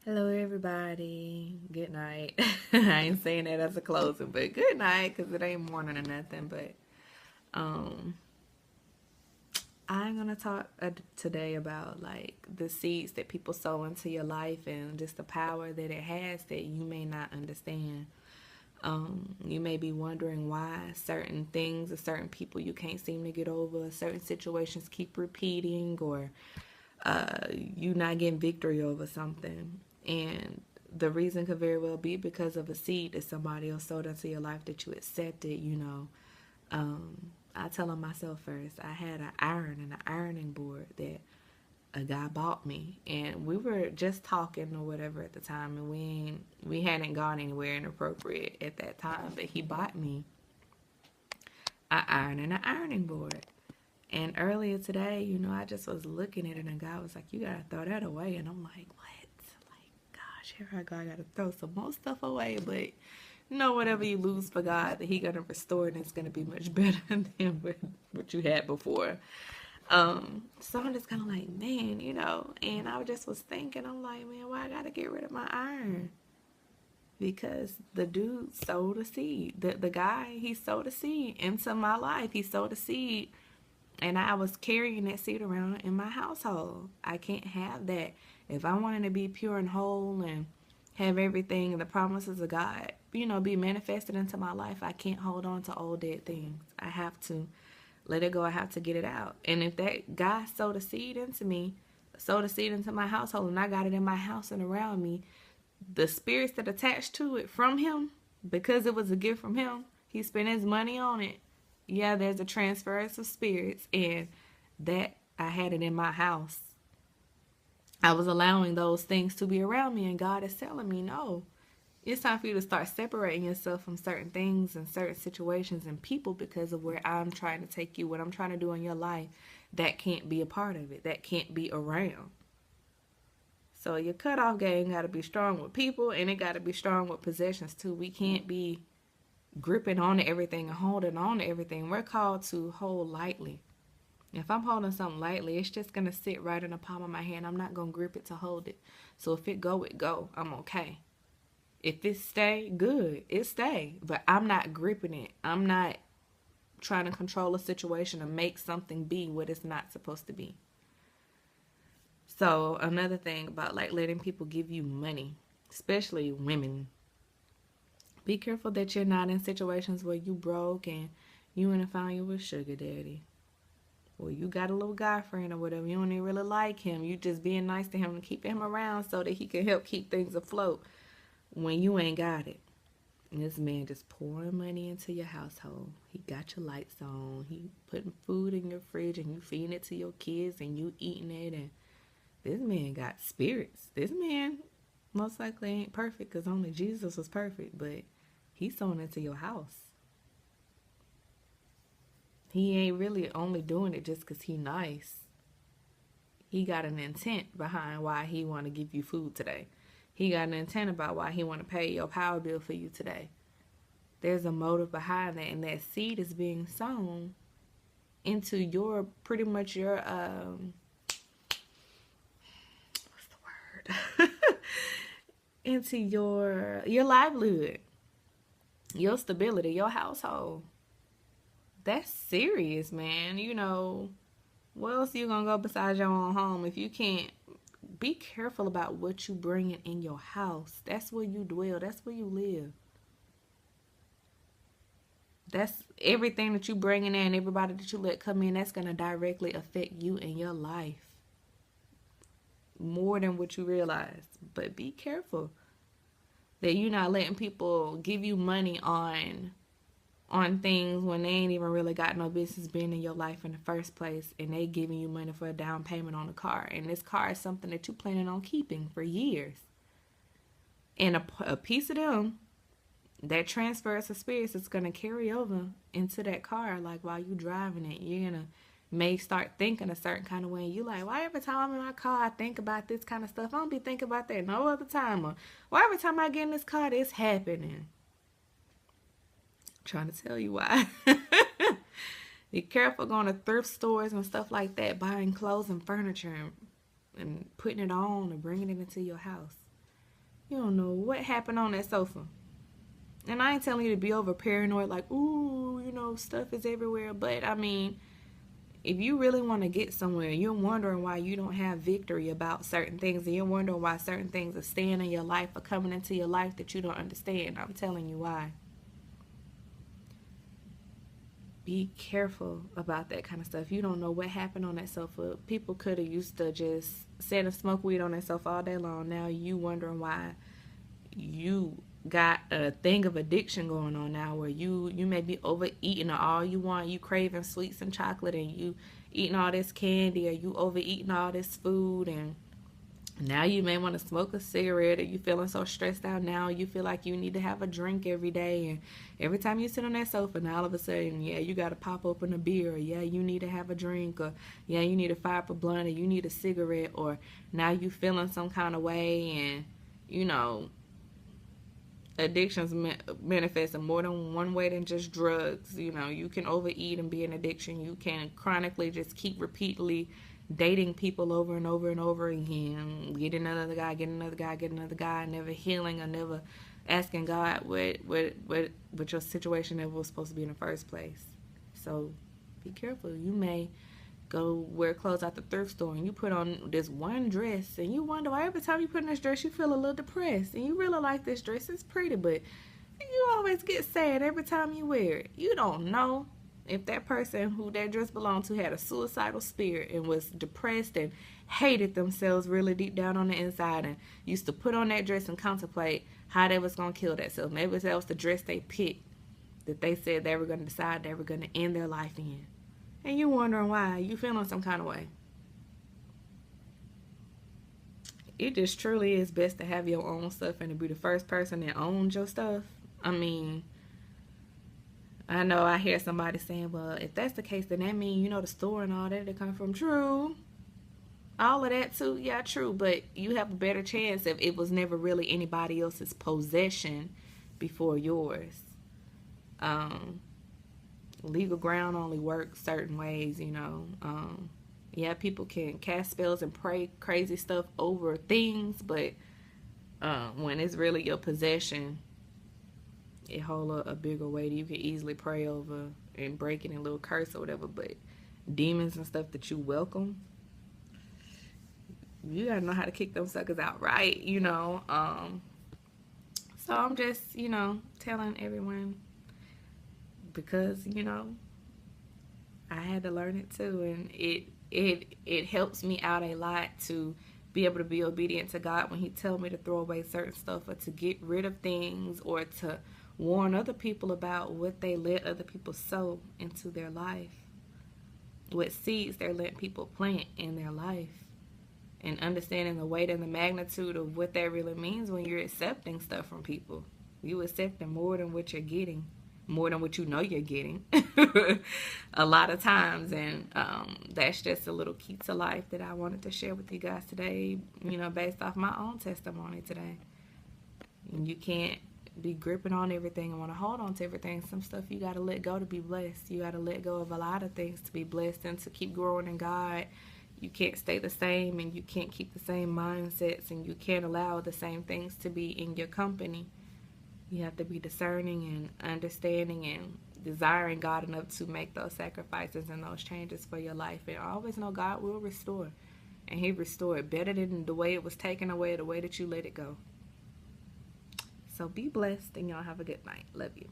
Hello, everybody. Good night. I ain't saying that as a closing, but good night because it ain't morning or nothing. But um, I'm gonna talk today about like the seeds that people sow into your life and just the power that it has that you may not understand. You may be wondering why certain things or certain people you can't seem to get over, certain situations keep repeating, or you not getting victory over something. And the reason could very well be because of a seed that somebody else sowed into your life that you accepted. I tell them myself first, I had an iron and an ironing board that a guy bought me, and we were just talking or whatever at the time, and we hadn't gone anywhere inappropriate at that time, but he bought me an iron and an ironing board. And earlier today, I just was looking at it, and God was like, "You gotta throw that away." And I'm like, "What?" Like, gosh, here I go. I gotta throw some more stuff away. But whatever you lose for God, that He gonna restore, and it's gonna be much better than what you had before. So I'm just kind of like, man. And I just was thinking, I'm like, man, why I gotta get rid of my iron? Because the dude sowed a seed. The guy, he sowed a seed into my life. He sowed a seed, and I was carrying that seed around in my household. I can't have that. If I wanted to be pure and whole and have everything, the promises of God, be manifested into my life, I can't hold on to old dead things. I have to let it go. I have to get it out. And if that guy sowed a seed into me, sowed a seed into my household, and I got it in my house and around me, the spirits that attached to it from him, because it was a gift from him, he spent his money on it. Yeah, there's a transference of spirits, and that I had it in my house. I was allowing those things to be around me, and God is telling me, no, it's time for you to start separating yourself from certain things and certain situations and people because of where I'm trying to take you, what I'm trying to do in your life. That can't be a part of it. That can't be around. So your cutoff game got to be strong with people, and it got to be strong with possessions too. We can't be gripping on to everything and holding on to everything. We're called to hold lightly. If I'm holding something lightly, it's just going to sit right in the palm of my hand. I'm not going to grip it to hold it. So if it go, it go. I'm okay. If it stay, good. It stay. But I'm not gripping it. I'm not trying to control a situation or make something be what it's not supposed to be. So another thing about like letting people give you money, especially women, be careful that you're not in situations where you broke and you want to find you a sugar daddy. Or you got a little guy friend or whatever. You don't even really like him. You just being nice to him and keep him around so that he can help keep things afloat when you ain't got it. And this man just pouring money into your household. He got your lights on. He putting food in your fridge and you feeding it to your kids and you eating it. And this man got spirits. This man most likely ain't perfect because only Jesus was perfect. But he's sowing into your house. He ain't really only doing it just because he nice. He got an intent behind why he want to give you food today. He got an intent about why he want to pay your power bill for you today. There's a motive behind that, and that seed is being sown into your pretty much your what's the word into your livelihood, your stability, your household. That's serious, man. Where else you gonna go besides your own home if you can't? Be careful about what you bringing in your house. That's where you dwell. That's where you live. That's everything that you bring in there, and everybody that you let come in, that's gonna directly affect you and your life more than what you realize. But be careful that you're not letting people give you money on things when they ain't even really got no business being in your life in the first place, and they giving you money for a down payment on a car, and this car is something that you planning on keeping for years, and a piece of them, that transfers of spirits is going to carry over into that car. Like while you driving it, you're going to may start thinking a certain kind of way. You like, why every time I'm in my car I think about this kind of stuff? I don't be thinking about that no other time. Or why every time I get in this car this happening? Trying to tell you why. Be careful going to thrift stores and stuff like that, buying clothes and furniture and putting it on and bringing it into your house. You don't know what happened on that sofa. And I ain't telling you to be over paranoid, like, ooh, stuff is everywhere. But I mean, if you really want to get somewhere, you're wondering why you don't have victory about certain things, and you're wondering why certain things are staying in your life or coming into your life that you don't understand. I'm telling you why. Be careful about that kind of stuff. You don't know what happened on that sofa. People could have used to just sit and smoke weed on that sofa all day long. Now you wondering why you got a thing of addiction going on now, where you may be overeating all you want. You craving sweets and chocolate, and you eating all this candy, or you overeating all this food, and now you may want to smoke a cigarette, or you feeling so stressed out now you feel like you need to have a drink every day. And every time you sit on that sofa, now all of a sudden, yeah, you got to pop open a beer, or yeah, you need to have a drink, or yeah, you need to fire up a blunt, or you need a cigarette, or now you feeling some kind of way. And addictions manifest in more than one way than just drugs. You can overeat and be an addiction. You can chronically just keep repeatedly dating people over and over and over again, getting another guy, never healing, or never asking God what your situation ever was supposed to be in the first place. So be careful. You may go wear clothes at the thrift store, and you put on this one dress, and you wonder why every time you put on this dress you feel a little depressed, and you really like this dress, it's pretty, but you always get sad every time you wear it. You don't know if that person who that dress belonged to had a suicidal spirit and was depressed and hated themselves really deep down on the inside, and used to put on that dress and contemplate how they was going to kill themselves. Maybe that was the dress they picked that they said they were going to decide they were going to end their life in. And you wondering why. You feeling some kind of way. It just truly is best to have your own stuff and to be the first person that owns your stuff. I mean, I know I hear somebody saying, well, if that's the case, then that means, the store and all that come from. True. All of that too. Yeah, true. But you have a better chance if it was never really anybody else's possession before yours. Legal ground only works certain ways. Yeah, people can cast spells and pray crazy stuff over things, but when it's really your possession, it holds a bigger weight. You can easily pray over and break it in a little curse or whatever, but demons and stuff that you welcome, you gotta know how to kick them suckers out right. So I'm just telling everyone, because I had to learn it too, and it helps me out a lot to be able to be obedient to God when He tells me to throw away certain stuff, or to get rid of things, or to warn other people about what they let other people sow into their life, what seeds they're letting people plant in their life, and understanding the weight and the magnitude of what that really means when you're accepting stuff from people. You accepting more than what you're getting, more than what you know you're getting a lot of times. And that's just a little key to life that I wanted to share with you guys today, based off my own testimony today. And you can't be gripping on everything and want to hold on to everything. Some stuff you got to let go to be blessed. You got to let go of a lot of things to be blessed and to keep growing in God. You can't stay the same, and you can't keep the same mindsets, and you can't allow the same things to be in your company. You have to be discerning and understanding and desiring God enough to make those sacrifices and those changes for your life. And always know God will restore. And He restored better than the way it was taken away, the way that you let it go. So be blessed, and y'all have a good night. Love you.